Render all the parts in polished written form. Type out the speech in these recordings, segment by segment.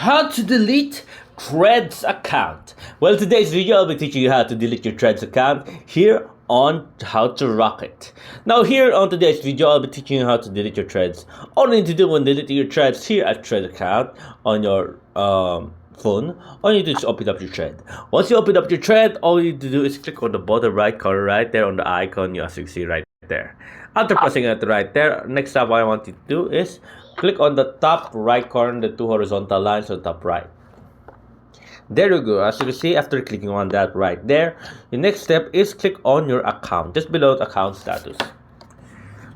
How to delete Threads account. Well, today's video I'll be teaching you how to delete your Threads account here on How to Rock It. Now here on today's video I'll be teaching you how to delete your Threads. All you need to do when deleting your Threads here at Thread account on your phone, all you need to do is open up your thread. Once you open up your thread, all you need to do is click on the bottom right corner right there on the icon as you can see right there. After pressing it right there, next up what I want you to do is click on the top right corner, the two horizontal lines on the top right. There you go. As you can see, after clicking on that right there, the next step is click on your account, just below the account status.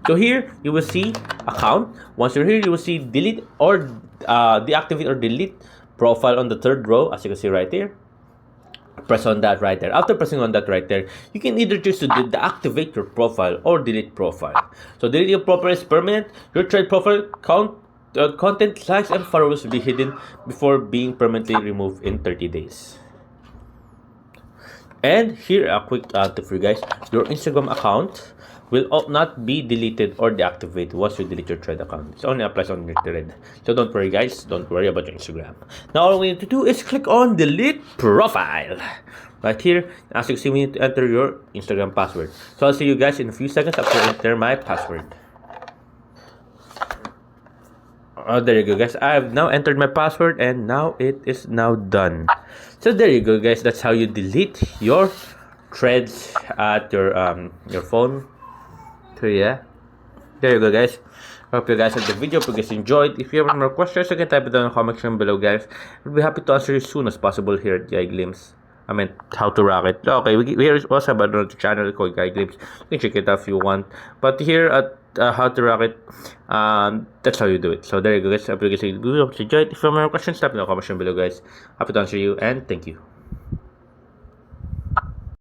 So here you will see account. Once you're here, you will see delete or deactivate or delete profile on the third row, as you can see right here. Press on that right there. After pressing on that right there, you can either choose to deactivate your profile or delete profile. So delete your profile is permanent. Your thread profile content, likes, and followers will be hidden before being permanently removed in 30 days. And here a quick tip for you guys: your Instagram account will not be deleted or deactivated once you delete your thread account. It only applies on your thread. So don't worry guys, don't worry about your Instagram. Now all we need to do is click on delete profile. Right here, as you can see, we need to enter your Instagram password. So I'll see you guys in a few seconds after I enter my password. Oh, there you go guys, I have now entered my password and now it is now done. So there you go guys, that's how you delete your threads at your phone. So yeah, there you go guys. Hope you guys had the video. Hope you guys enjoyed. If you have more questions, you can type it down in the comment section below guys. I'll be happy to answer you as soon as possible here at Guy Glimpse. I mean, How to Rock It. Okay, we also have another channel called Guy Glimpse. You can check it out if you want. But here at How to Rock It, that's how you do it. So there you go guys. Hope you guys enjoyed. If you have more questions, type in the comment section below guys. Happy to answer you and thank you.